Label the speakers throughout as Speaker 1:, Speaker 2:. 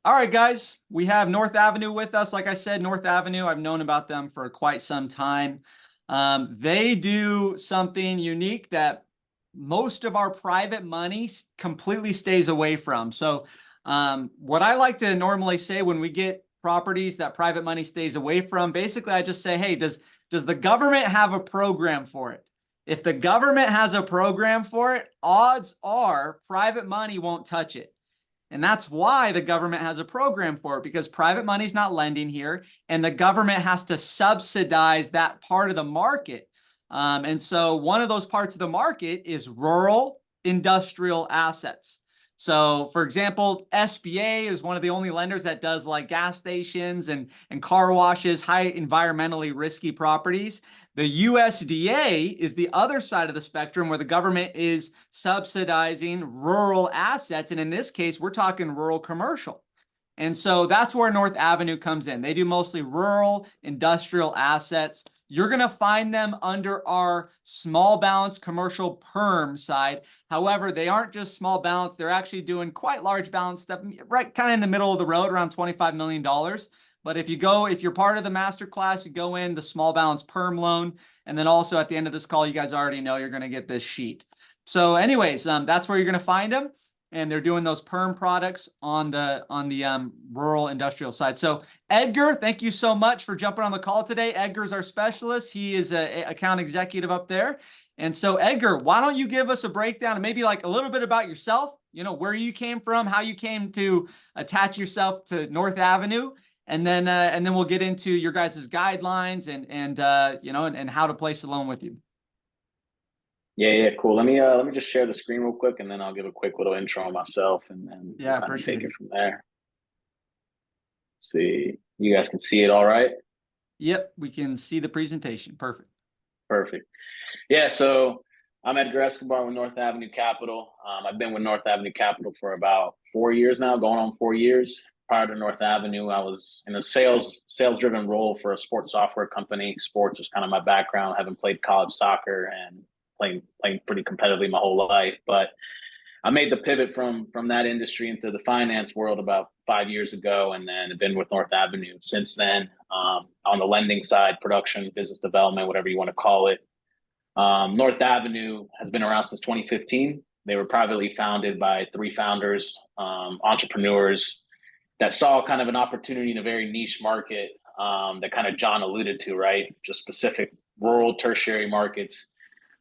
Speaker 1: All right, guys, we have North Avenue with us. Like I said, North Avenue, I've known about them for quite some time. They do something unique that most of our private money completely stays away from. So, what I like to normally say when we get properties that private money stays away from, basically, I just say, hey, does the government have a program for it? If the government has a program for it, odds are private money won't touch it. And that's why the government has a program for it, because private money is not lending here, and the government has to subsidize that part of the market. And so one of those parts of the market is rural industrial assets. So, for example, SBA is one of the only lenders that does like gas stations and car washes, high environmentally risky properties. The USDA is the other side of the spectrum where the government is subsidizing rural assets. And in this case, we're talking rural commercial. And so that's where North Avenue comes in. They do mostly rural industrial assets. You're going to find them under our small balance commercial perm side. However, they aren't just small balance. They're actually doing quite large balance stuff, right kind of in the middle of the road, around $25 million. But if you're part of the master class, you go in the small balance perm loan. And then also at the end of this call, you guys already know you're going to get this sheet. So anyways, that's where you're going to find them. And they're doing those perm products on the rural industrial side. So Edgar, thank you so much for jumping on the call today. Edgar's our specialist. He is an account executive up there. And so Edgar, why don't you give us a breakdown and maybe like a little bit about yourself, where you came from, how you came to attach yourself to North Avenue, and then we'll get into your guys' guidelines and how to place a loan with you.
Speaker 2: Yeah, cool. Let me just share the screen real quick, and then I'll give a quick little intro on myself, and then
Speaker 1: Yeah,
Speaker 2: we'll kind of take
Speaker 1: appreciate
Speaker 2: it
Speaker 1: it.
Speaker 2: from there. See, you guys can see it all right?
Speaker 1: Yep, we can see the presentation. Perfect.
Speaker 2: Perfect. Yeah, so I'm Edgar Escobar with North Avenue Capital. I've been with North Avenue Capital for about 4 years now, going on 4 years. Prior to North Avenue, I was in a sales-driven role for a sports software company. Sports is kind of my background, having played college soccer and playing pretty competitively my whole life. But I made the pivot from that industry into the finance world about 5 years ago, and then I've been with North Avenue since then, on the lending side, production, business development, whatever you want to call it. North Avenue has been around since 2015. They were privately founded by three founders, entrepreneurs that saw kind of an opportunity in a very niche market, that kind of John alluded to, right? Just specific rural tertiary markets.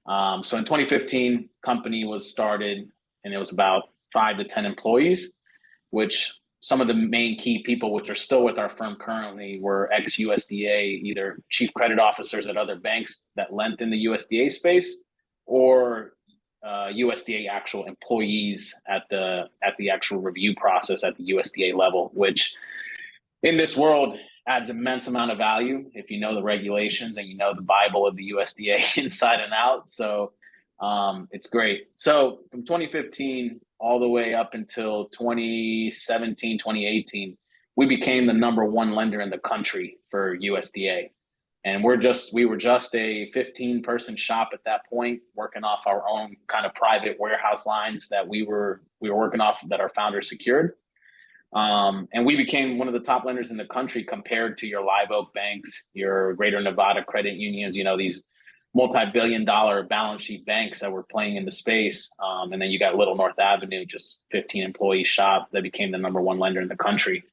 Speaker 2: So in 2015, company was started, and it was about 5 to 10 employees, which some of the main key people, which are still with our firm currently, were ex-USDA, either chief credit officers at other banks that lent in the USDA space, or USDA actual employees at the actual review process at the USDA level, which in this world adds immense amount of value if you know the regulations and you know the Bible of the USDA inside and out. So it's great. So from 2015 all the way up until 2017, 2018, we became the number one lender in the country for USDA. And we were just a 15-person shop at that point, working off our own kind of private warehouse lines that we were working off, that our founders secured. And we became one of the top lenders in the country compared to your Live Oak banks, your Greater Nevada credit unions, these multi-billion-dollar balance sheet banks that were playing in the space. And then you got Little North Avenue, just 15-employee shop that became the number one lender in the country.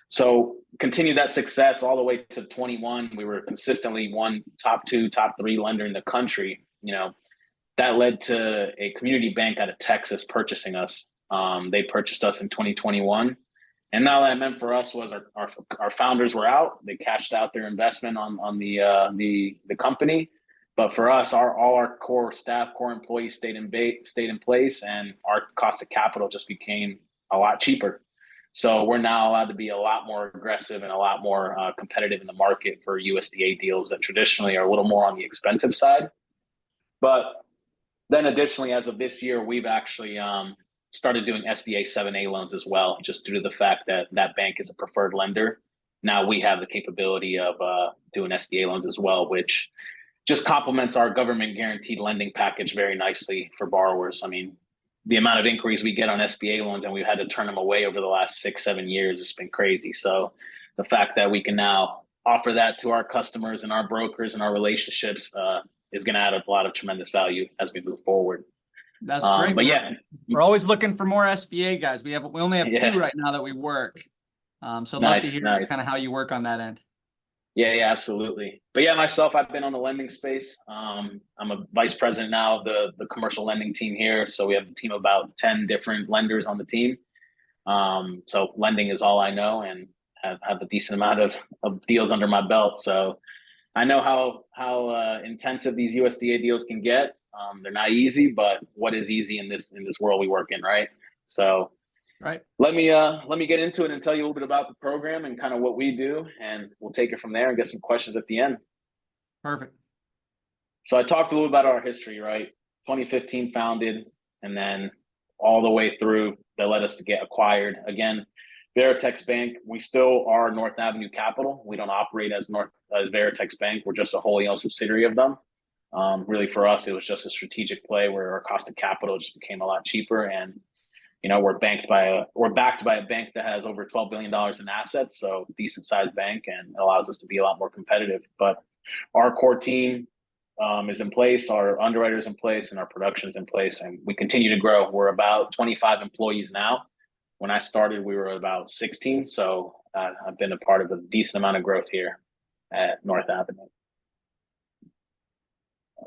Speaker 2: So continue that success all the way to 21. We were consistently top 2, top 3 lender in the country. That led to a community bank out of Texas purchasing us. They purchased us in 2021. And now that meant for us was our founders were out. They cashed out their investment on the company. But for us, all our core staff, core employees stayed in place, and our cost of capital just became a lot cheaper. So we're now allowed to be a lot more aggressive and a lot more competitive in the market for USDA deals that traditionally are a little more on the expensive side. But then additionally, as of this year, we've actually started doing SBA 7A loans as well, just due to the fact that that bank is a preferred lender. Now we have the capability of doing SBA loans as well, which just complements our government guaranteed lending package very nicely for borrowers. I mean, the amount of inquiries we get on SBA loans, and we've had to turn them away over the last 6-7 years. It's been crazy. So the fact that we can now offer that to our customers and our brokers and our relationships is going to add a lot of tremendous value as we move forward.
Speaker 1: That's great.
Speaker 2: But yeah,
Speaker 1: we're always looking for more SBA guys. We only have
Speaker 2: Yeah.
Speaker 1: 2 right now that we work. So I'd love
Speaker 2: Nice,
Speaker 1: to hear
Speaker 2: nice.
Speaker 1: kind of how you work on that end.
Speaker 2: Yeah, absolutely. But yeah, myself, I've been on the lending space. I'm a vice president now of the commercial lending team here. So we have a team of about 10 different lenders on the team. So lending is all I know, and have a decent amount of deals under my belt. So I know how intensive these USDA deals can get. They're not easy, but what is easy in this world we work in, right? So
Speaker 1: Right.
Speaker 2: let me get into it and tell you a little bit about the program and kind of what we do, and we'll take it from there and get some questions at the end.
Speaker 1: Perfect.
Speaker 2: So I talked a little about our history, right? 2015 founded, and then all the way through that led us to get acquired. Again, Veritex Bank, we still are North Avenue Capital. We don't operate as Veritex Bank. We're just a wholly owned subsidiary of them. Really, for us, it was just a strategic play where our cost of capital just became a lot cheaper, and we're backed by a bank that has over $12 billion in assets, so decent sized bank, and allows us to be a lot more competitive. But our core team is in place, our underwriters in place, and our production's in place, and we continue to grow. We're about 25 employees now. When I started, we were about 16, so I've been a part of a decent amount of growth here at North Avenue.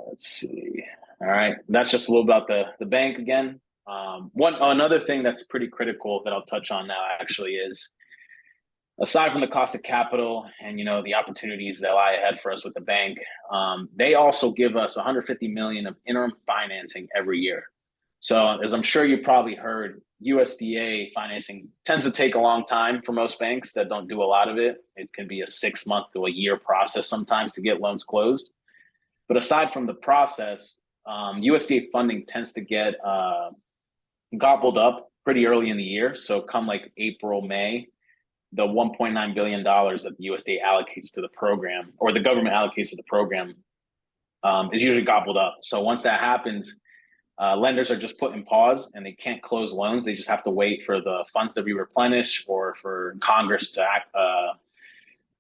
Speaker 2: Let's see. All right, that's just a little about the bank again. Another thing that's pretty critical that I'll touch on now actually is, aside from the cost of capital and the opportunities that lie ahead for us with the bank, they also give us 150 million of interim financing every year. So as I'm sure you probably heard, USDA financing tends to take a long time for most banks that don't do a lot of it. It can be a 6-month to a year process sometimes to get loans closed. But aside from the process, USDA funding tends to get gobbled up pretty early in the year. So come like April, May, the $1.9 billion that the USDA allocates to the program, or the government allocates to the program, is usually gobbled up. So once that happens, lenders are just put in pause and they can't close loans. They just have to wait for the funds to be replenished, or for Congress to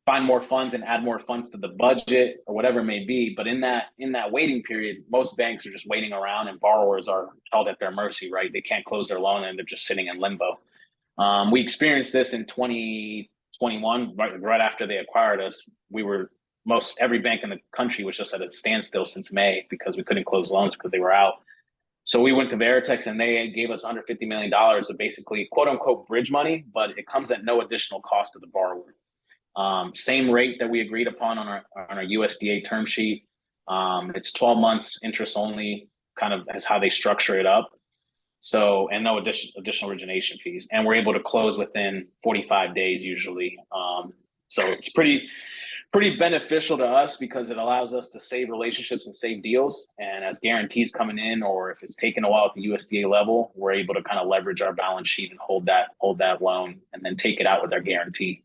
Speaker 2: find more funds and add more funds to the budget, or whatever it may be. But in that waiting period, most banks are just waiting around, and borrowers are held at their mercy, right? They can't close their loan and they're just sitting in limbo. We experienced this in 2021, right after they acquired us. Every bank in the country was just at a standstill since May because we couldn't close loans because they were out. So we went to Veritex, and they gave us $150 million of basically quote unquote bridge money, but it comes at no additional cost to the borrower. Same rate that we agreed upon on our USDA term sheet. It's 12 months interest only, kind of as how they structure it up. So, and no additional origination fees, and we're able to close within 45 days usually. So it's pretty beneficial to us because it allows us to save relationships and save deals. And as guarantees coming in, or if it's taken a while at the USDA level, we're able to kind of leverage our balance sheet and hold that loan and then take it out with our guarantee.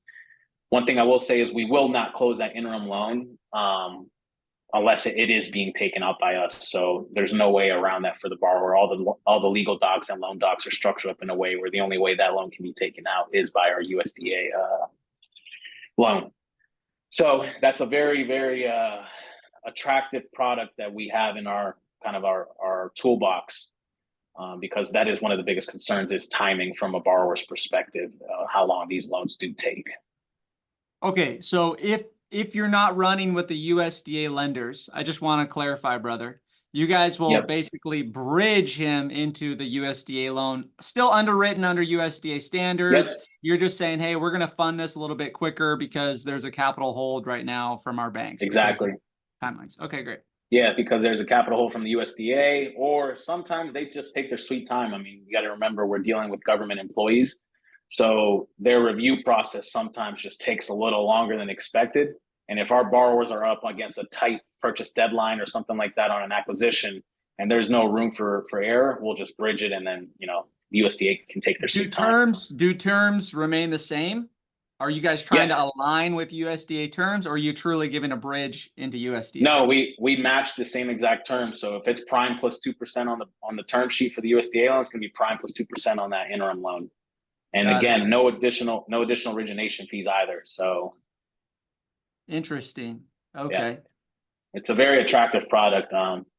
Speaker 2: One thing I will say is we will not close that interim loan unless it is being taken out by us. So there's no way around that for the borrower. All the legal docs and loan docs are structured up in a way where the only way that loan can be taken out is by our USDA loan. So that's a very, very attractive product that we have in our toolbox, because that is one of the biggest concerns, is timing from a borrower's perspective, how long these loans do take.
Speaker 1: Okay, so if you're not running with the USDA lenders, I just want to clarify, brother, you guys will basically bridge him into the USDA loan, still underwritten under USDA standards.
Speaker 2: Yep.
Speaker 1: You're just saying, hey, we're going to fund this a little bit quicker because there's a capital hold right now from our banks.
Speaker 2: Exactly.
Speaker 1: Timelines. Okay, great.
Speaker 2: Yeah, because there's a capital hold from the USDA, or sometimes they just take their sweet time. I mean, you got to remember, we're dealing with government employees. So their review process sometimes just takes a little longer than expected. And if our borrowers are up against a tight purchase deadline or something like that on an acquisition, and there's no room for error, we'll just bridge it, and then the USDA can take their sweet time.
Speaker 1: Do terms remain the same? Are you guys trying
Speaker 2: Yeah.
Speaker 1: to align with USDA terms, or are you truly giving a bridge into USDA?
Speaker 2: No, we match the same exact terms. So if it's prime plus 2% on the term sheet for the USDA loan, it's going to be prime plus 2% on that interim loan. And
Speaker 1: Got it.
Speaker 2: again, no additional origination fees either. So
Speaker 1: Interesting.
Speaker 2: yeah,
Speaker 1: Okay.
Speaker 2: it's a very attractive product.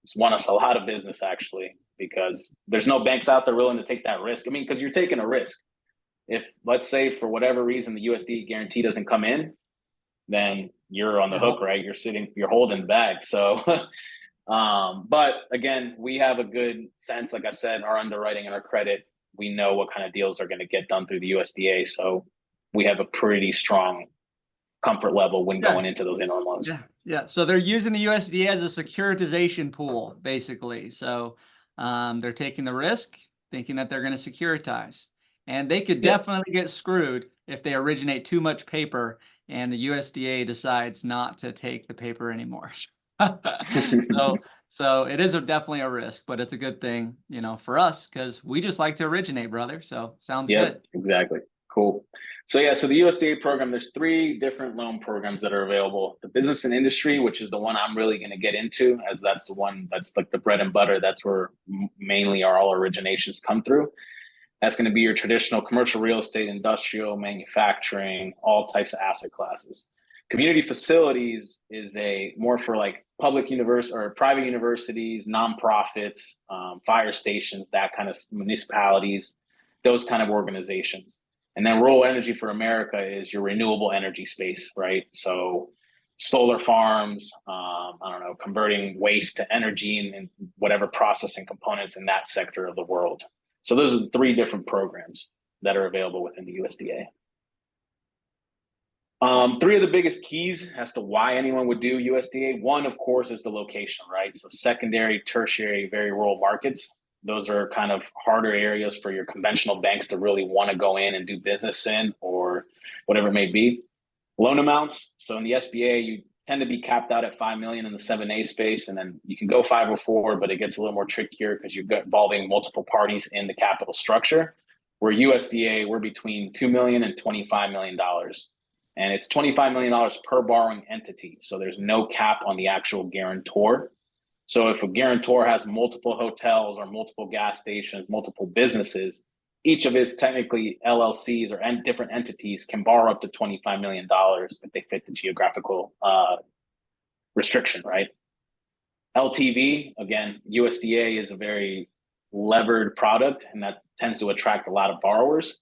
Speaker 2: It's won us a lot of business actually, because there's no banks out there willing to take that risk. I mean, because you're taking a risk. If, let's say, for whatever reason the USD guarantee doesn't come in, then you're on the hook, right? You're holding the bag. So, but again, we have a good sense. Like I said, our underwriting and our credit, we know what kind of deals are going to get done through the USDA. So we have a pretty strong comfort level when going into those interim loans.
Speaker 1: Yeah. Yeah. So they're using the USDA as a securitization pool, basically. So they're taking the risk, thinking that they're going to securitize. And they could definitely get screwed if they originate too much paper and the USDA decides not to take the paper anymore. So it is definitely a risk, but it's a good thing, you know, for us, because we just like to originate, brother. So sounds good.
Speaker 2: Exactly. Cool. So yeah, so the USDA program, there's 3 different loan programs that are available. The business and industry, which is the one I'm really going to get into, as that's the one that's like the bread and butter. That's where mainly all originations come through. That's going to be your traditional commercial real estate, industrial, manufacturing, all types of asset classes. Community facilities is a more for like public university or private universities, nonprofits, fire stations, that kind of municipalities, those kind of organizations. And then rural energy for America is your renewable energy space, right? So solar farms, I don't know, converting waste to energy and whatever processing components in that sector of the world. So those are 3 different programs that are available within the USDA. 3 of the biggest keys as to why anyone would do USDA. One, of course, is the location, right? So secondary, tertiary, very rural markets. Those are kind of harder areas for your conventional banks to really want to go in and do business in, or whatever it may be. Loan amounts. So in the SBA, you tend to be capped out at 5 million in the 7A space, and then you can go 504, but it gets a little more trickier because you're involving multiple parties in the capital structure. Where USDA, we're between $2 million and $25 million. And it's $25 million per borrowing entity. So there's no cap on the actual guarantor. So if a guarantor has multiple hotels or multiple gas stations, multiple businesses, each of his technically LLCs or different entities can borrow up to $25 million if they fit the geographical restriction, right? LTV, again, USDA is a very levered product, and that tends to attract a lot of borrowers.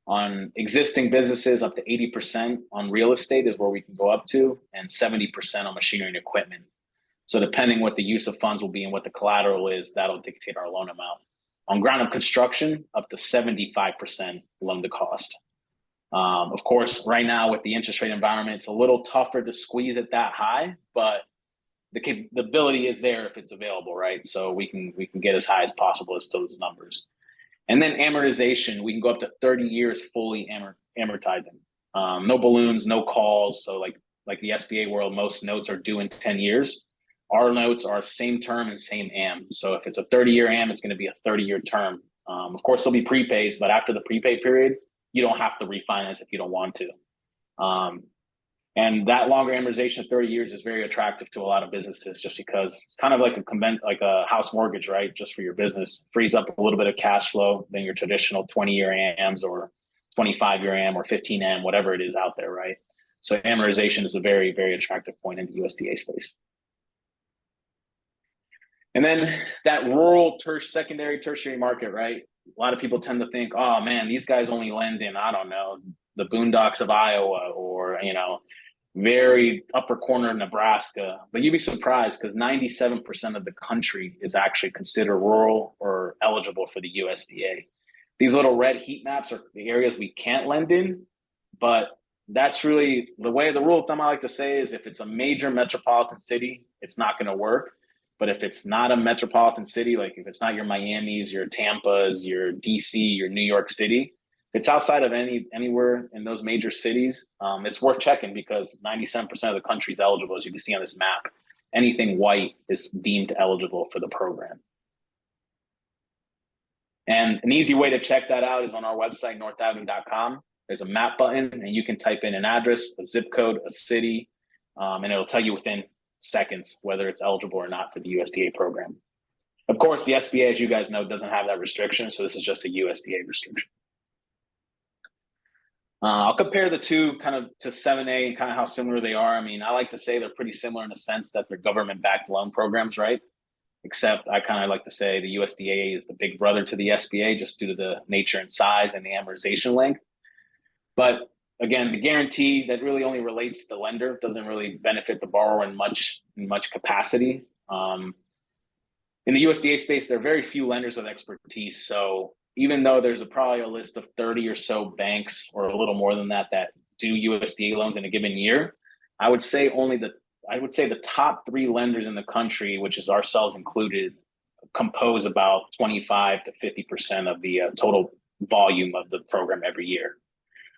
Speaker 2: On existing businesses, up to 80% on real estate is where we can go up to, and 70% on machinery and equipment. So depending what the use of funds will be and what the collateral is, that'll dictate our loan amount. On ground up construction, up to 75% loan to cost. Of course, right now with the interest rate environment, it's a little tougher to squeeze it that high, but the ability is there if it's available, right? So we can get as high as possible as those numbers. And then amortization, we can go up to 30 years fully amortizing. No balloons, no calls. So like the SBA world, most notes are due in 10 years. Our notes are same term and same AM. So if it's a 30-year AM, it's going to be a 30-year term. Of course, there'll be prepays, but after the prepay period, you don't have to refinance if you don't want to. And that longer amortization of 30 years is very attractive to a lot of businesses, just because it's kind of like a house mortgage, right? Just for your business, frees up a little bit of cash flow than your traditional 20-year AMs or 25-year AM or 15 AM, whatever it is out there, right? So amortization is a very, very attractive point in the USDA space. And then that rural secondary, tertiary market, right? A lot of people tend to think, oh man, these guys only lend in, I don't know, the boondocks of Iowa, or, you know, very upper corner of Nebraska. But you'd be surprised, because 97% of the country is actually considered rural or eligible for the USDA. These little red heat maps are the areas we can't lend in, but that's really the way. The rule of thumb I like to say is, if it's a major metropolitan city, it's not going to work. But if it's not a metropolitan city, like if it's not your Miamis, your Tampas, your DC, your New York City, if it's outside of anywhere in those major cities, it's worth checking, because 97% of the country is eligible, as you can see on this map. Anything white is deemed eligible for the program. And an easy way to check that out is on our website, northavenue.com. there's a map button, and you can type in an address, a zip code, a city, and it'll tell you within seconds whether it's eligible or not for the USDA program. Of course, the SBA, as you guys know, doesn't have that restriction, so this is just a USDA restriction. I'll compare the two kind of to 7A and kind of how similar they are. I mean, I like to say they're pretty similar in the sense that they're government-backed loan programs, right? Except I kind of like to say the USDA is the big brother to the SBA just due to the nature and size and the amortization length. But again, the guarantee that really only relates to the lender doesn't really benefit the borrower in much capacity. In the USDA space, there are very few lenders with expertise. So even though there's probably a list of 30 or so banks or a little more than that that do USDA loans in a given year, I would say the top 3 lenders in the country, which is ourselves included, compose about 25 to 50% of the total volume of the program every year.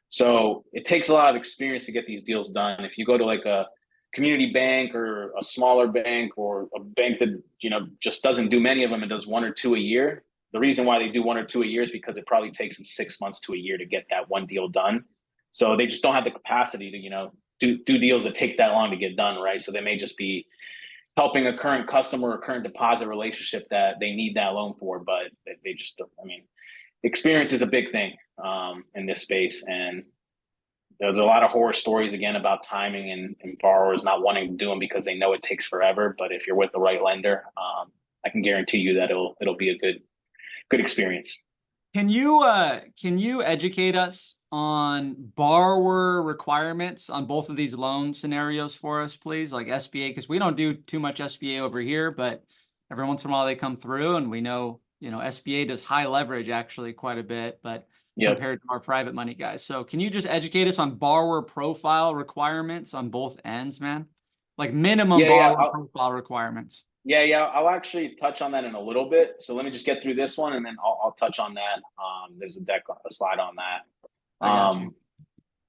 Speaker 2: So it takes a lot of experience to get these deals done. If you go to like a community bank or a smaller bank or a bank that, you know, just doesn't do many of them and does 1 or 2 a year, the reason why they do 1 or 2 a year is because it probably takes them 6 months to a year to get that one deal done. So they just don't have the capacity to, you know, do deals that take that long to get done, right? So they may just be helping a current customer or current deposit relationship that they need that loan for, but they just don't. I mean, experience is a big thing in this space, and there's a lot of horror stories again about timing and borrowers not wanting to do them because they know it takes forever. But if you're with the right lender, I can guarantee you that it'll be a good experience.
Speaker 1: Can you educate us on borrower requirements on both of these loan scenarios for us, please? Like SBA, because we don't do too much SBA over here, but every once in a while they come through, and we know, you know, SBA does high leverage actually quite a bit, but compared to our private money guys. So can you just educate us on borrower profile requirements on both ends, man? Like minimum borrower profile requirements.
Speaker 2: Yeah, I'll actually touch on that in a little bit. So let me just get through this one, and then I'll touch on that. There's a slide on that.
Speaker 1: I got you.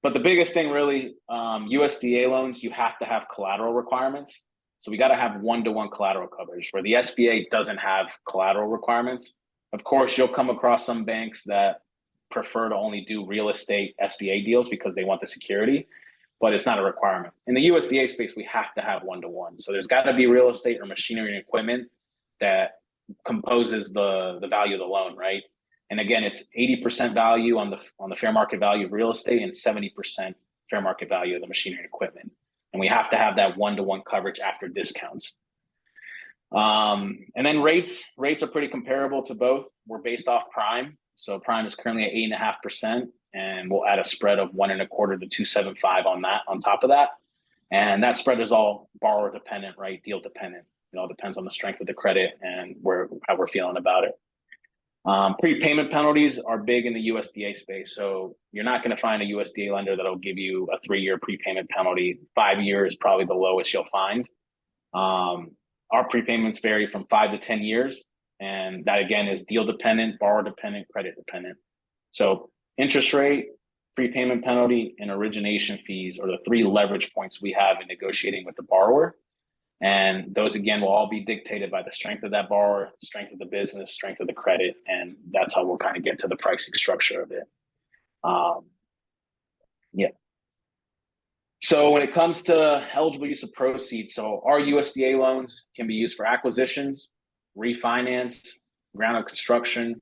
Speaker 2: But the biggest thing really, USDA loans, you have to have collateral requirements. So we got to have 1-to-1 collateral coverage, where the SBA doesn't have collateral requirements. Of course, you'll come across some banks that prefer to only do real estate SBA deals because they want the security, but it's not a requirement. In the USDA space, we have to have 1-to-1. So there's got to be real estate or machinery and equipment that composes the value of the loan, right? And again, it's 80% value on the fair market value of real estate and 70% fair market value of the machinery and equipment. And we have to have that 1-to-1 coverage after discounts. And then rates are pretty comparable to both. We're based off prime. So prime is currently at 8.5%, and we'll add a spread of 1.25 to 2.75 on that, on top of that. And that spread is all borrower dependent, right? Deal dependent. It all depends on the strength of the credit and how we're feeling about it. Prepayment penalties are big in the USDA space. So you're not going to find a USDA lender that'll give you a 3-year prepayment penalty. 5 years is probably the lowest you'll find. Our prepayments vary from 5 to 10 years. And that again is deal dependent, borrower dependent, credit dependent. So interest rate, prepayment penalty, and origination fees are the 3 leverage points we have in negotiating with the borrower. And those, again, will all be dictated by the strength of that borrower, strength of the business, strength of the credit. And that's how we'll kind of get to the pricing structure of it. So when it comes to eligible use of proceeds, so our USDA loans can be used for acquisitions, refinance, ground up construction,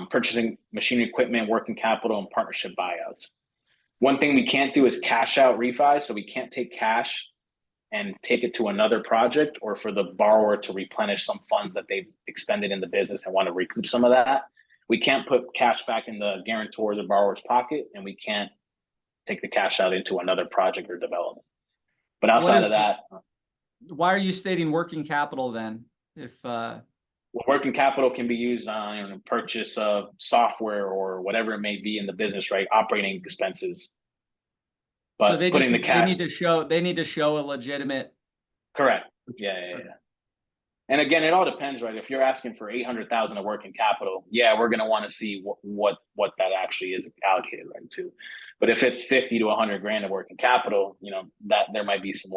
Speaker 2: purchasing machinery, equipment, working capital, and partnership buyouts. One thing we can't do is cash out refi. So we can't take cash and take it to another project, or for the borrower to replenish some funds that they've expended in the business and want to recoup some of that. We can't put cash back in the guarantor's or borrower's pocket, and we can't take the cash out into another project or development. But outside of that,
Speaker 1: why are you stating working capital then? If
Speaker 2: working capital can be used on purchase of software or whatever it may be in the business, right? Operating expenses. But
Speaker 1: so
Speaker 2: putting the cash,
Speaker 1: they need to show a legitimate.
Speaker 2: Correct. Yeah. And again, it all depends, right? If you're asking for 800,000 of working capital, yeah, we're going to want to see what that actually is allocated right to. But if it's 50 to 100 grand of working capital, you know, that there might be some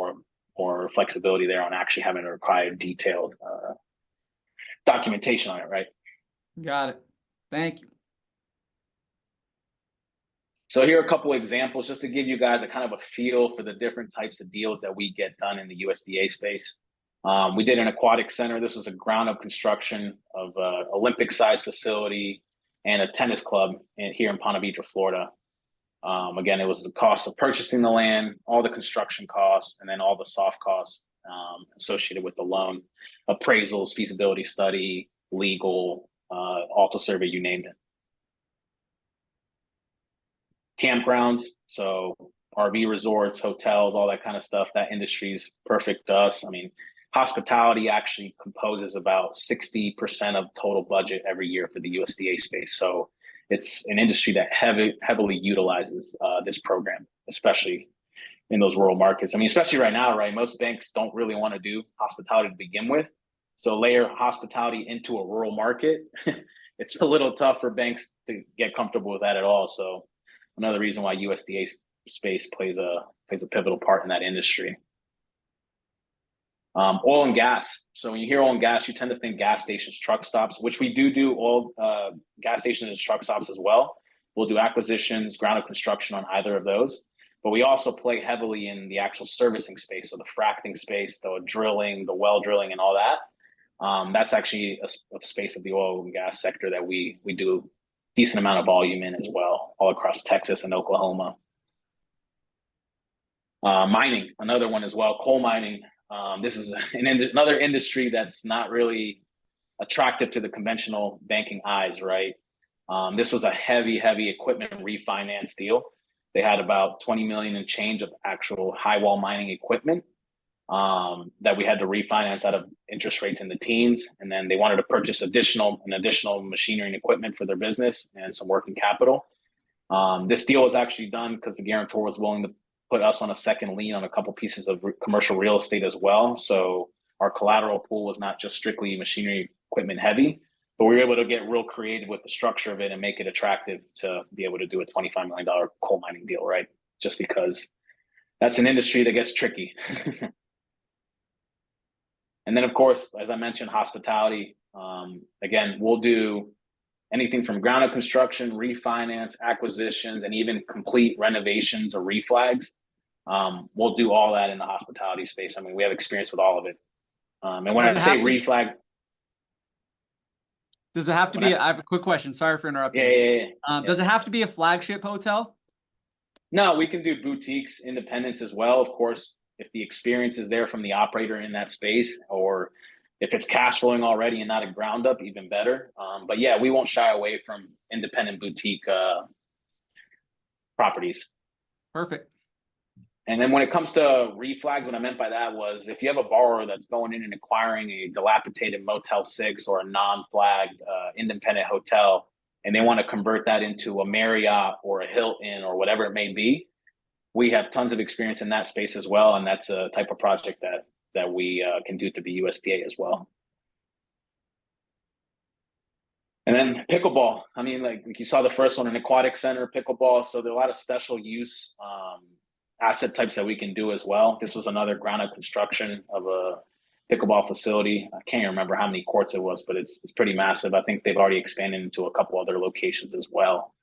Speaker 2: more flexibility there on actually having to require detailed documentation on it, right?
Speaker 1: Got it. Thank you.
Speaker 2: So here are a couple of examples just to give you guys a kind of a feel for the different types of deals that we get done in the USDA space. We did an aquatic center. This was a ground up construction of an Olympic sized facility and a tennis club here in Ponte Vedra, Florida. Again, it was the cost of purchasing the land, all the construction costs, and then all the soft costs associated with the loan, appraisals, feasibility study, legal, auto survey, you name it. Campgrounds, so RV resorts, hotels, all that kind of stuff. That industry is perfect to us. I mean, hospitality actually composes about 60% of total budget every year for the USDA space. So it's an industry that heavily utilizes this program, especially in those rural markets. I mean, especially right now, right? Most banks don't really want to do hospitality to begin with. So layer hospitality into a rural market, it's a little tough for banks to get comfortable with that at all. So another reason why USDA space plays a pivotal part in that industry. Oil and gas. So when you hear oil and gas, you tend to think gas stations, truck stops, which we do all gas stations and truck stops as well. We'll do acquisitions, ground up construction on either of those. But we also play heavily in the actual servicing space, so the fracking space, the drilling, the well drilling, and all that. That's actually a space of the oil and gas sector that we do a decent amount of volume in as well, all across Texas and Oklahoma. Mining, another one as well, coal mining. This is another industry that's not really attractive to the conventional banking eyes, right? This was a heavy equipment refinance deal. They had about 20 million and change of actual high wall mining equipment that we had to refinance out of interest rates in the teens. And then they wanted to purchase additional machinery and equipment for their business and some working capital. This deal was actually done because the guarantor was willing to put us on a second lien on a couple pieces of commercial real estate as well. So our collateral pool was not just strictly machinery equipment heavy, but we were able to get real creative with the structure of it and make it attractive to be able to do a $25 million coal mining deal, right? Just because that's an industry that gets tricky. And then, of course, as I mentioned, hospitality. Again, we'll do anything from ground up construction, refinance, acquisitions, and even complete renovations or reflags. We'll do all that in the hospitality space. I mean, we have experience with all of it. And when I say reflag,
Speaker 1: does it have to be? I have a quick question. Sorry for interrupting.
Speaker 2: Yeah.
Speaker 1: Does it have to be a flagship hotel?
Speaker 2: No, we can do boutiques, independents as well. Of course, if the experience is there from the operator in that space, or if it's cash flowing already and not a ground up, even better. But yeah, we won't shy away from independent boutique properties.
Speaker 1: Perfect.
Speaker 2: And then when it comes to reflags, what I meant by that was if you have a borrower that's going in and acquiring a dilapidated Motel 6 or a non-flagged independent hotel, and they want to convert that into a Marriott or a Hilton or whatever it may be, we have tons of experience in that space as well. And that's a type of project that we can do through the USDA as well. And then pickleball. I mean, like you saw the first one, an aquatic center, pickleball. So there are a lot of special use asset types that we can do as well. This was another ground up construction of a pickleball facility. I can't even remember how many courts it was, but it's pretty massive. I think they've already expanded into a couple other locations as well.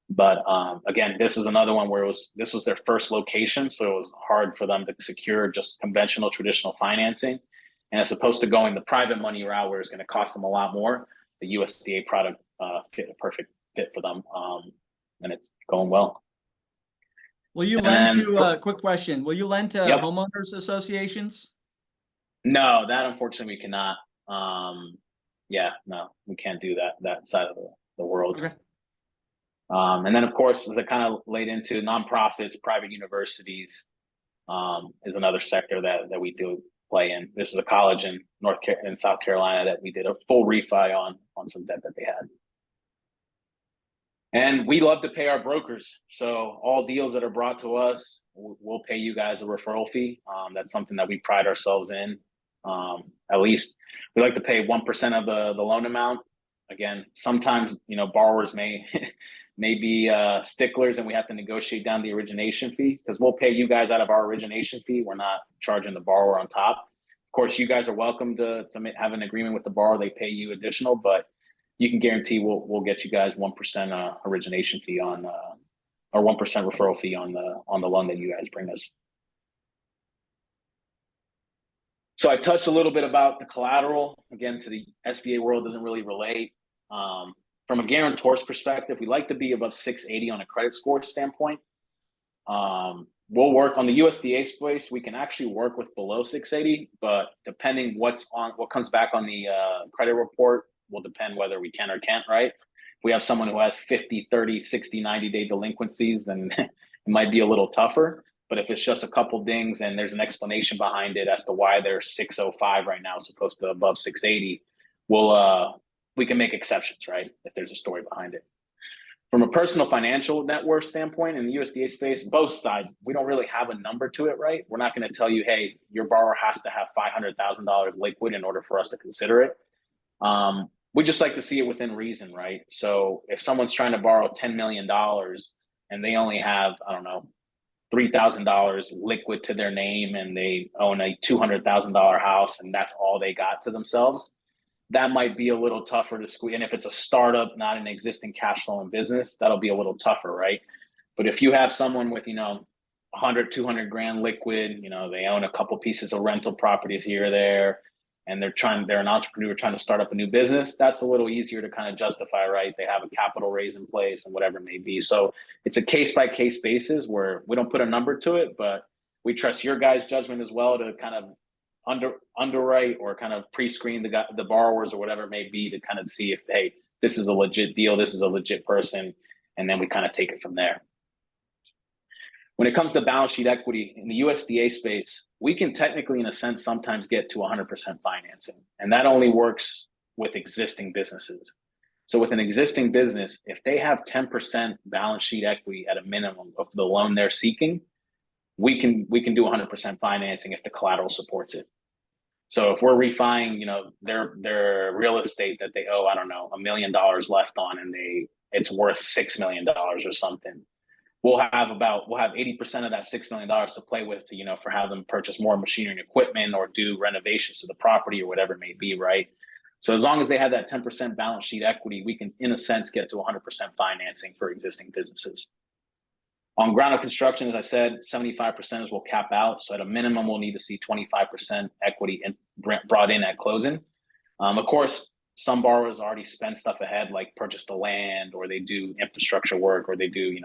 Speaker 2: But again, this is another one where this was their first location, so it was hard for them to secure just conventional, traditional financing. And as opposed to going the private money route, where it's going to cost them a lot more, the USDA product fit a perfect fit for them, and it's going well.
Speaker 1: Will you lend to quick question? Will you lend to homeowners associations?
Speaker 2: No, that unfortunately we cannot. Yeah, no, we can't do that side of the world.
Speaker 1: Okay.
Speaker 2: And then, of course, as I kind of laid into, nonprofits, private universities is another sector that we do play in. This is a college in South Carolina that we did a full refi on some debt that they had. And we love to pay our brokers. So all deals that are brought to us, we'll pay you guys a referral fee. That's something that we pride ourselves in. At least we like to pay 1% of the loan amount. Again, sometimes, borrowers may be sticklers and we have to negotiate down the origination fee, because we'll pay you guys out of our origination fee. We're not charging the borrower on top. Of course, you guys are welcome to have an agreement with the borrower. They pay you additional, but you can guarantee we'll get you guys 1% origination fee on or 1% referral fee on the loan that you guys bring us. So I touched a little bit about the collateral. Again, to the SBA world doesn't really relate. From a guarantor's perspective, we like to be above 680 on a credit score standpoint. We'll work on the USDA space. We can actually work with below 680, but depending what comes back on the credit report will depend whether we can or can't, right? If we have someone who has 50, 30, 60, 90-day delinquencies, then it might be a little tougher. But if it's just a couple dings and there's an explanation behind it as to why they're 605 right now, as opposed to above 680, we can make exceptions, right? If there's a story behind it. From a personal financial net worth standpoint in the USDA space, both sides, we don't really have a number to it, right? We're not going to tell you, hey, your borrower has to have $500,000 liquid in order for us to consider it. We just like to see it within reason, right? So if someone's trying to borrow $10 million and they only have, I don't know, $3,000 liquid to their name and they own a $200,000 house and that's all they got to themselves, that might be a little tougher to squeeze. And if it's a startup, not an existing cash flowing business, that'll be a little tougher, right? But if you have someone with, 100, 200 grand liquid, they own a couple pieces of rental properties here or there, and they're an entrepreneur trying to start up a new business, that's a little easier to kind of justify, right? They have a capital raise in place and whatever it may be. So it's a case-by-case basis where we don't put a number to it, but we trust your guys' judgment as well to kind of underwrite or kind of pre-screen the borrowers or whatever it may be to kind of see if, hey, this is a legit deal, this is a legit person, and then we kind of take it from there. When it comes to balance sheet equity in the USDA space, we can technically, in a sense, sometimes get to 100% financing, and that only works with existing businesses. So with an existing business, if they have 10% balance sheet equity at a minimum of the loan they're seeking, we can do 100% financing if the collateral supports it. So if we're refining, their real estate that they owe, I don't know, $1 million left on, and it's worth $6 million or something, we'll have 80% of that $6 million to play with to, for have them purchase more machinery and equipment or do renovations to the property or whatever it may be, right? So as long as they have that 10% balance sheet equity, we can, in a sense, get to 100% financing for existing businesses. On ground up construction, as I said, 75% is we'll cap out. So at a minimum, we'll need to see 25% equity brought in at closing. Of course, some borrowers already spend stuff ahead, like purchase the land, or they do infrastructure work, or they do,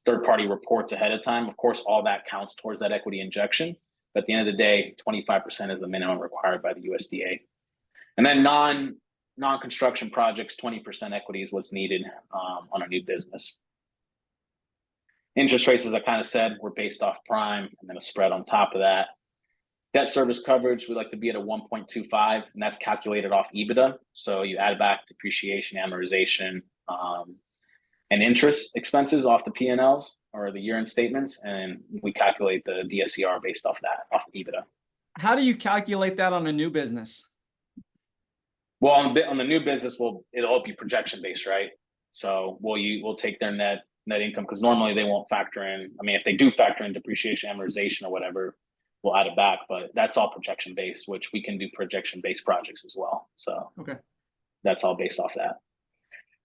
Speaker 2: third-party reports ahead of time. Of course, all that counts towards that equity injection. But at the end of the day, 25% is the minimum required by the USDA. And then non-construction projects, 20% equity is what's needed on a new business. Interest rates, as I kind of said, were based off prime and then a spread on top of that. Debt service coverage, we like to be at a 1.25, and that's calculated off EBITDA. So you add back depreciation, amortization, and interest expenses off the P&Ls or the year-end statements, and we calculate the DSCR based off that, off EBITDA.
Speaker 1: How do you calculate that on a new business?
Speaker 2: Well, on the new business, it'll be projection based, right? So we'll take their net income, because normally they won't factor in. I mean, if they do factor in depreciation, amortization, or whatever, we'll add it back. But that's all projection based, which we can do projection based projects as well. So
Speaker 1: okay,
Speaker 2: that's all based off that.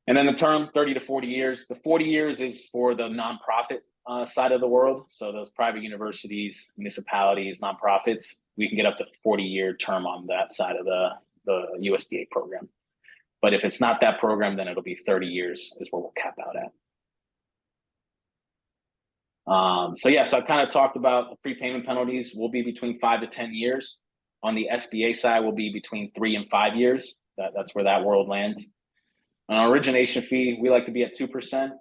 Speaker 2: And then the term 30 to 40 years. The 40 years is for the nonprofit side of the world. So those private universities, municipalities, nonprofits, we can get up to 40-year term on that side of the USDA program. But if it's not that program, then it'll be 30 years is where we'll cap out at. So I kind of talked about the prepayment penalties will be between 5 to 10 years. On the SBA side, will be between 3 and 5 years. That's where that world lands. On our origination fee, we like to be at 2%,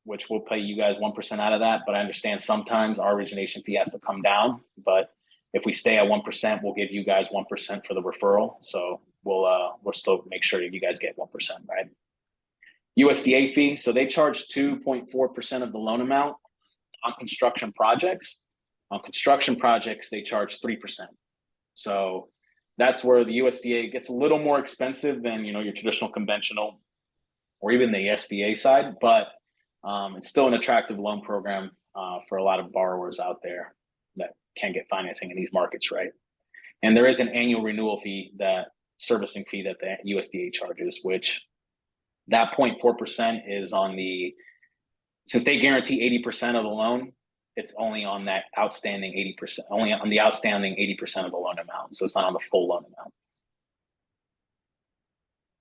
Speaker 2: which will pay you guys 1% out of that. But I understand sometimes our origination fee has to come down. But if we stay at 1%, we'll give you guys 1% for the referral. So we'll still make sure you guys get 1%, right? USDA fee, so they charge 2.4% of the loan amount on construction projects. On construction projects, they charge 3%. So that's where the USDA gets a little more expensive than your traditional conventional or even the SBA side, but it's still an attractive loan program for a lot of borrowers out there that can get financing in these markets, right? And there is an annual renewal fee, that servicing fee that the USDA charges, which that 0.4% is on the since they guarantee 80% of the loan, it's only on that outstanding 80%, only on the outstanding 80% of the loan amount. So it's not on the full loan amount.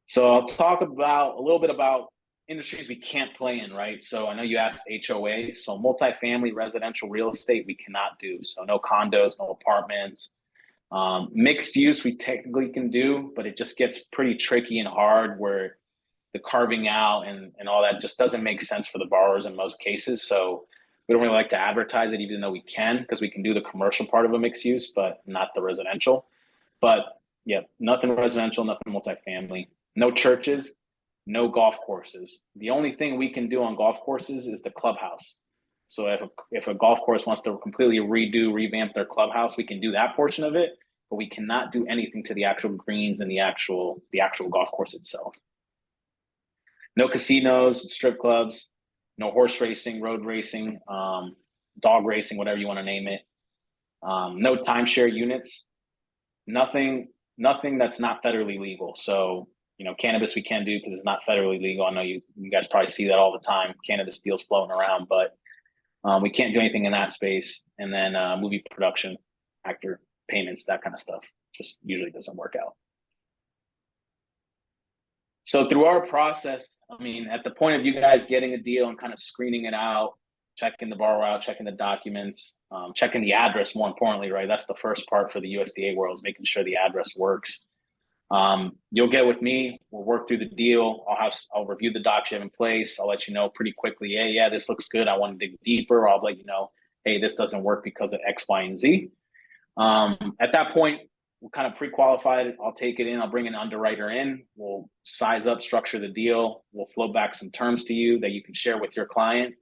Speaker 2: So I'll talk about a little bit about industries we can't play in, right? So I know you asked HOA. So multifamily residential real estate, we cannot do. So no condos, no apartments. Mixed use, we technically can do, but it just gets pretty tricky and hard where the carving out and all that just doesn't make sense for the borrowers in most cases. So we don't really like to advertise it, even though we can, because we can do the commercial part of a mixed use, but not the residential. But yeah, nothing residential, nothing multifamily, no churches, no golf courses. The only thing we can do on golf courses is the clubhouse. So if a golf course wants to completely revamp their clubhouse, we can do that portion of it, but we cannot do anything to the actual greens and the actual golf course itself. No casinos, strip clubs, no horse racing, road racing, dog racing, whatever you want to name it. No timeshare units, nothing that's not federally legal. So, cannabis we can do because it's not federally legal. I know you guys probably see that all the time, cannabis deals floating around, but we can't do anything in that space. And then movie production, actor payments, that kind of stuff just usually doesn't work out. So through our process, at the point of you guys getting a deal and kind of screening it out, checking the borrower out, checking the documents, checking the address, more importantly, right? That's the first part for the USDA world, is making sure the address works. You'll get with me. We'll work through the deal. I'll review the docs you have in place. I'll let you know pretty quickly, hey, yeah, this looks good. I want to dig deeper. I'll let you know, hey, this doesn't work because of X, Y, and Z. At that point, we'll kind of pre-qualify it. I'll take it in. I'll bring an underwriter in. We'll size up, structure the deal. We'll flow back some terms to you that you can share with your client.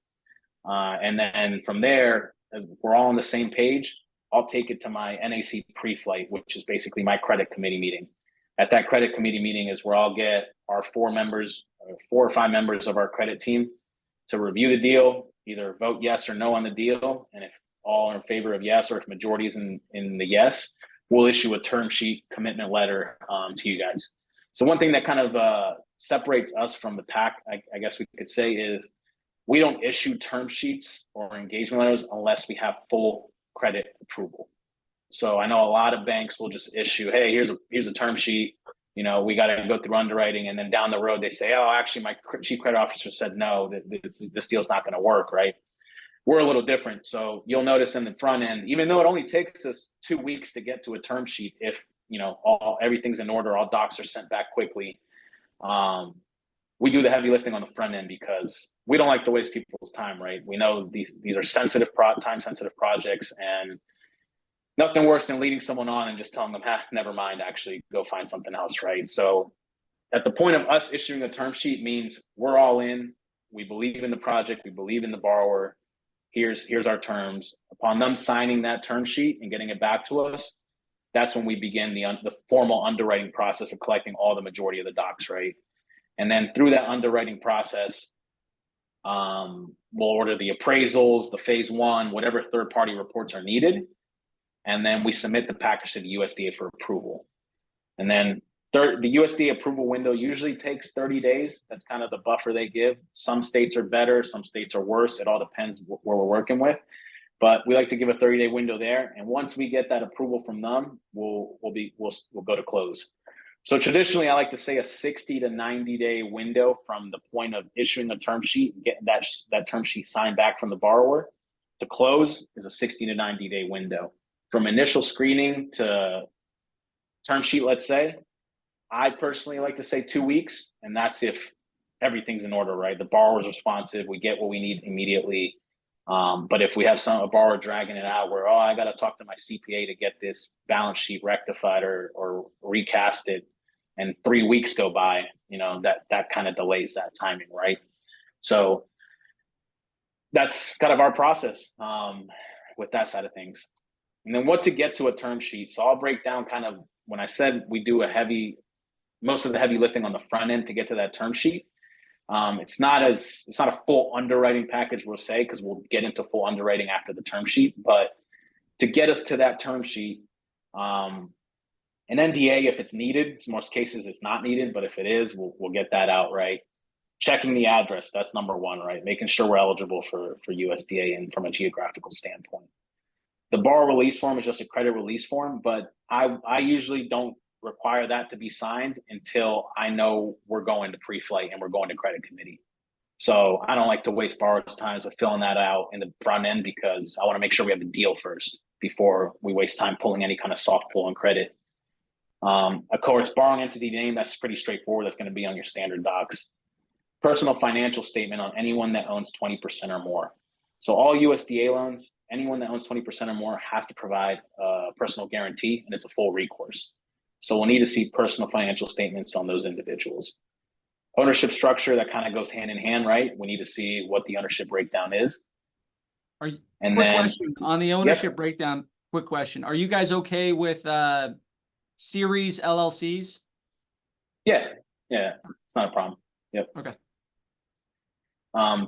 Speaker 2: And then from there, if we're all on the same page, I'll take it to my NAC pre-flight, which is basically my credit committee meeting. At that credit committee meeting is where I'll get our 4 or 5 members of our credit team to review the deal, either vote yes or no on the deal. And if all are in favor of yes, or if majority is in the yes, we'll issue a term sheet commitment letter to you guys. So one thing that kind of separates us from the pack, I guess we could say, is we don't issue term sheets or engagement letters unless we have full credit approval. So I know a lot of banks will just issue, hey, here's a term sheet. We got to go through underwriting, and then down the road they say, oh, actually, my chief credit officer said no, that this deal's not going to work, right? We're a little different. So you'll notice in the front end, even though it only takes us 2 weeks to get to a term sheet, if everything's in order, all docs are sent back quickly. We do the heavy lifting on the front end because we don't like to waste people's time, right? We know these are time-sensitive projects, and nothing worse than leading someone on and just telling them, never mind, actually go find something else, right? So at the point of us issuing a term sheet means we're all in. We believe in the project. We believe in the borrower. Here's our terms. Upon them signing that term sheet and getting it back to us, that's when we begin the formal underwriting process for collecting all the majority of the docs, right? And then through that underwriting process, we'll order the appraisals, the phase 1, whatever third-party reports are needed. And then we submit the package to the USDA for approval. And then the USDA approval window usually takes 30 days. That's kind of the buffer they give. Some states are better, some states are worse. It all depends where we're working with. But we like to give a 30-day window there. And once we get that approval from them, we'll go to close. So traditionally, I like to say a 60 to 90-day window from the point of issuing a term sheet and getting that term sheet signed back from the borrower to close is a 60 to 90-day window. From initial screening to term sheet, let's say, I personally like to say 2 weeks, and that's if everything's in order, right? The borrower's responsive, we get what we need immediately. But if we have a borrower dragging it out where, I got to talk to my CPA to get this balance sheet rectified or recasted, and 3 weeks go by, that kind of delays that timing, right? So that's kind of our process with that side of things. And then what to get to a term sheet. So I'll break down kind of, when I said we do most of the heavy lifting on the front end to get to that term sheet. It's not a full underwriting package, we'll say, because we'll get into full underwriting after the term sheet. But to get us to that term sheet, an NDA, if it's needed, in most cases it's not needed, but if it is, we'll get that out, right? checking the address, that's number one, right? Making sure we're eligible for USDA and from a geographical standpoint. The borrower release form is just a credit release form, but I usually don't require that to be signed until I know we're going to pre-flight and we're going to credit committee. So I don't like to waste borrowers' time with filling that out in the front end, because I want to make sure we have a deal first before we waste time pulling any kind of soft pull on credit. Of course, borrowing entity name, that's pretty straightforward. That's going to be on your standard docs. Personal financial statement on anyone that owns 20% or more. So all USDA loans, anyone that owns 20% or more has to provide a personal guarantee, and it's a full recourse. So we'll need to see personal financial statements on those individuals. Ownership structure, that kind of goes hand in hand, right? We need to see what the ownership breakdown is.
Speaker 1: And quick question on the ownership breakdown. Quick question: are you guys okay with series LLCs?
Speaker 2: Yeah, it's not a problem. Yep.
Speaker 1: Okay.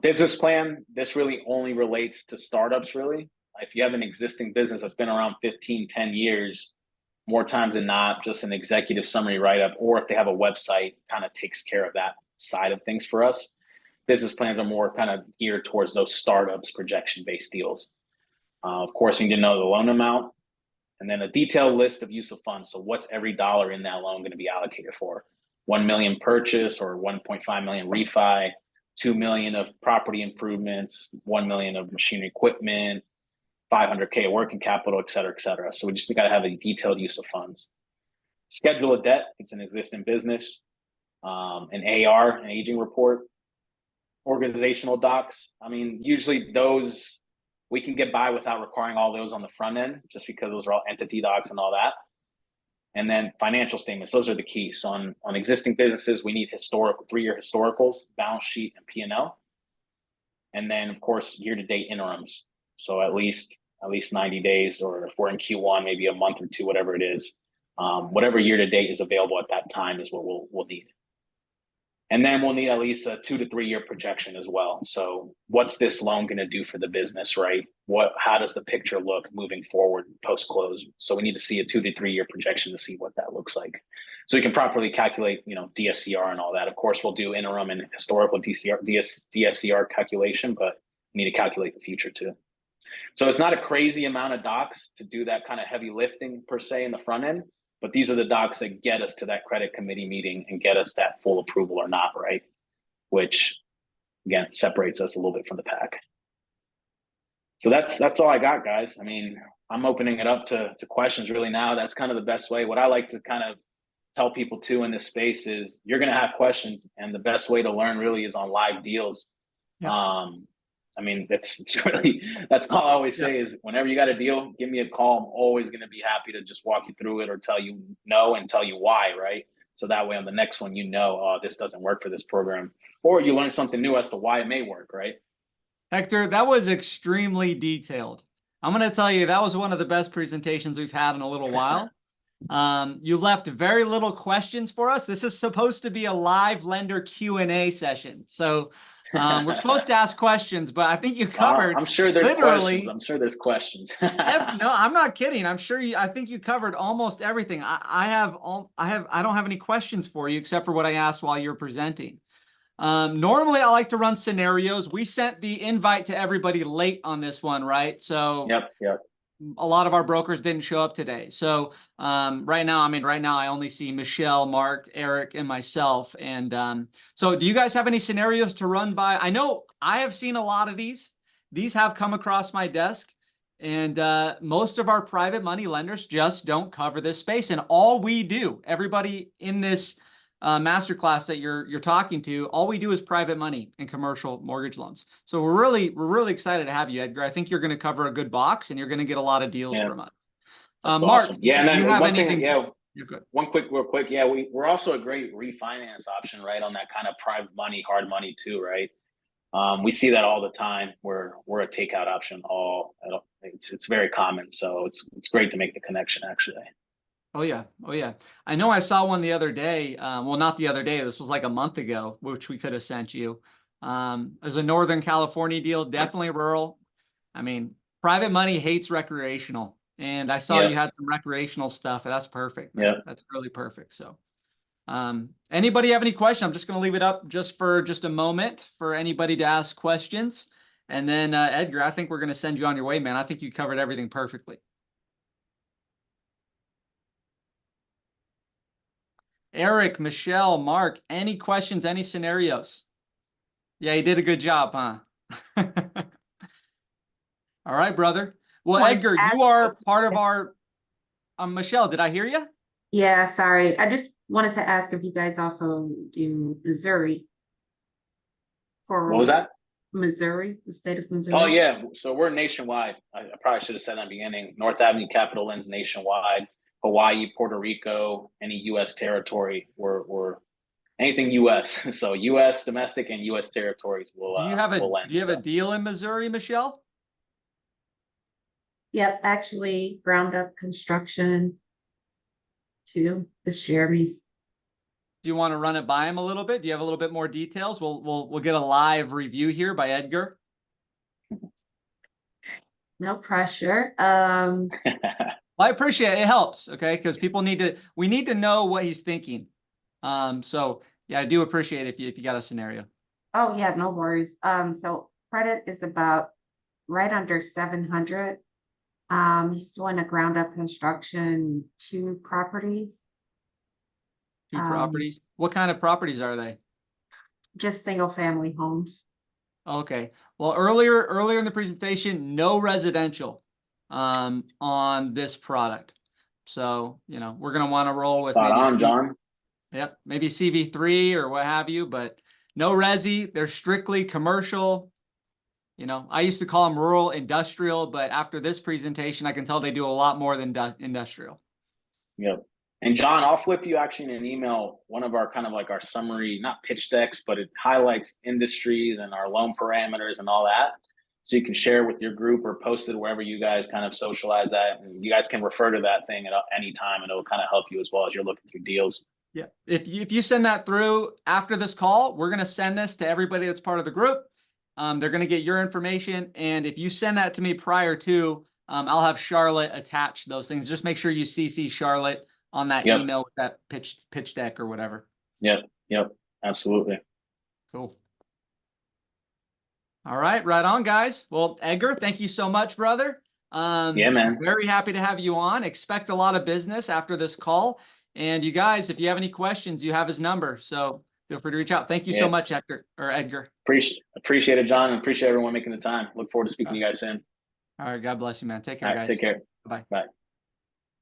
Speaker 2: Business plan, this really only relates to startups, really. If you have an existing business that's been around 15, 10 years, more times than not, just an executive summary write-up, or if they have a website, kind of takes care of that side of things for us. Business plans are more kind of geared towards those startups, projection-based deals. Of course, we need to know the loan amount, and then a detailed list of use of funds. So what's every dollar in that loan going to be allocated for? 1 million purchase, or 1.5 million refi, 2 million of property improvements, 1 million of machinery equipment, 500K of working capital, et cetera, et cetera. So we just got to have a detailed use of funds. Schedule of debt, if it's an existing business, an AR, an aging report, organizational docs. I mean, usually those we can get by without requiring all those on the front end, just because those are all entity docs and all that. And then financial statements, those are the keys. So on existing businesses, we need historical 3-year historicals, balance sheet, and P&L. And then, of course, year-to-date interims. So at least 90 days, or if we're in Q1, maybe a month or two, whatever it is. Whatever year-to-date is available at that time is what we'll need. And then we'll need at least a 2 to 3 year projection as well. So what's this loan going to do for the business, right? How does the picture look moving forward post-close? So we need to see a 2 to 3 year projection to see what that looks like. So we can properly calculate, DSCR and all that. Of course, we'll do interim and historical DSCR calculation, but we need to calculate the future too. So it's not a crazy amount of docs to do that kind of heavy lifting per se in the front end, but these are the docs that get us to that credit committee meeting and get us that full approval or not, right? Which, again, separates us a little bit from the pack. So that's all I got, guys. I mean, I'm opening it up to questions really now. That's kind of the best way. What I like to kind of tell people too in this space is you're going to have questions, and the best way to learn really is on live deals. Yeah. I mean, that's all I always say is whenever you got a deal, give me a call. I'm always going to be happy to just walk you through it or tell you no and tell you why, right? So that way on the next one, oh, this doesn't work for this program, or you learn something new as to why it may work, right?
Speaker 1: Hector, that was extremely detailed. I'm going to tell you, that was one of the best presentations we've had in a little while. You left very little questions for us. This is supposed to be a live lender Q&A session. So we're supposed to ask questions, but I think you covered.
Speaker 2: I'm sure there's questions. I'm sure there's questions.
Speaker 1: No, I'm not kidding. I'm sure I think you covered almost everything. I don't have any questions for you except for what I asked while you're presenting. Normally I like to run scenarios. We sent the invite to everybody late on this one, right? So
Speaker 2: yep.
Speaker 1: A lot of our brokers didn't show up today. So right now I only see Michelle, Mark, Eric, and myself. And so do you guys have any scenarios to run by? I know I have seen a lot of these. These have come across my desk. And most of our private money lenders just don't cover this space. And all we do, everybody in this masterclass that you're talking to, all we do is private money and commercial mortgage loans. So we're really excited to have you, Edgar. I think you're going to cover a good box, and you're going to get a lot of deals from us.
Speaker 2: That's
Speaker 1: Mark,
Speaker 2: awesome. Yeah, and then
Speaker 1: do you have
Speaker 2: one
Speaker 1: anything?
Speaker 2: Thing, real quick. Yeah, we're also a great refinance option, right? On that kind of private money, hard money too, right? We see that all the time. We're a takeout option. It's very common, so it's great to make the connection actually.
Speaker 1: Oh yeah. I know I saw one the other day. Well, not the other day. This was like a month ago, which we could have sent you. There's a Northern California deal, definitely rural. I mean, private money hates recreational, and I saw you had some recreational stuff. That's perfect. Yeah, that's really perfect. So, Anybody have any questions? I'm just going to leave it up just for just a moment for anybody to ask questions. And then Edgar, I think we're going to send you on your way, man. I think you covered everything perfectly. Eric, Michelle, Mark, any questions, any scenarios? Yeah, you did a good job, huh? All right, brother. Well,
Speaker 3: Wanted to
Speaker 1: Edgar,
Speaker 3: ask
Speaker 1: you are
Speaker 3: if-
Speaker 1: part of our, Michelle, did I hear you?
Speaker 3: Yeah, sorry. I just wanted to ask if you guys also do Missouri
Speaker 2: What was
Speaker 3: for
Speaker 2: that?
Speaker 3: Missouri, the state of
Speaker 2: Oh
Speaker 3: Missouri.
Speaker 2: yeah, so we're nationwide. I probably should have said that in the beginning. North Avenue Capital lends nationwide. Hawaii, Puerto Rico, any U.S. territory, we're anything U.S. So U.S. domestic and U.S. territories will will lend.
Speaker 1: Do you have
Speaker 2: So
Speaker 1: a deal in Missouri, Michelle?
Speaker 3: Yep, actually ground up construction too, the Jeremy's.
Speaker 1: Do you want to run it by him a little bit? Do you have a little bit more details? We'll get a live review here by Edgar.
Speaker 3: No pressure.
Speaker 1: Well, I appreciate it. It helps, okay? Because we need to know what he's thinking. So yeah, I do appreciate it if you got a scenario.
Speaker 3: Oh yeah, no worries. So credit is about right under 700. He's doing a ground up construction, 2 properties.
Speaker 1: Two properties. What kind of properties are they?
Speaker 3: Just single family homes.
Speaker 1: Okay. Well, earlier in the presentation, no residential on this product. So, we're going to want to roll with
Speaker 2: spot
Speaker 1: maybe
Speaker 2: on, John.
Speaker 1: Yep, maybe CV3 or what have you, but no resi. They're strictly commercial. I used to call them rural industrial, but after this presentation, I can tell they do a lot more than industrial.
Speaker 2: Yep. And John, I'll flip you actually in an email one of our kind of like our summary, not pitch decks, but it highlights industries and our loan parameters and all that. So you can share with your group or post it wherever you guys kind of socialize that. And you guys can refer to that thing at any time and it'll kind of help you as well as you're looking through deals.
Speaker 1: Yeah. If you send that through after this call, we're going to send this to everybody that's part of the group. They're going to get your information. And if you send that to me prior to, I'll have Charlotte attach those things. Just make sure you CC Charlotte on that email with that pitch deck or whatever.
Speaker 2: Yep. Absolutely.
Speaker 1: Cool. All right, right on, guys. Well, Edgar, thank you so much, brother.
Speaker 2: Yeah, man.
Speaker 1: Very happy to have you on. Expect a lot of business after this call. And you guys, if you have any questions, you have his number. So feel free to reach out. Thank you so much, Edgar.
Speaker 2: Appreciate it, John, and appreciate everyone making the time. Look forward to speaking to you guys soon.
Speaker 1: All right, God bless you, man. Take care,
Speaker 2: All right,
Speaker 1: guys.
Speaker 2: take care.
Speaker 1: Bye.
Speaker 2: Bye.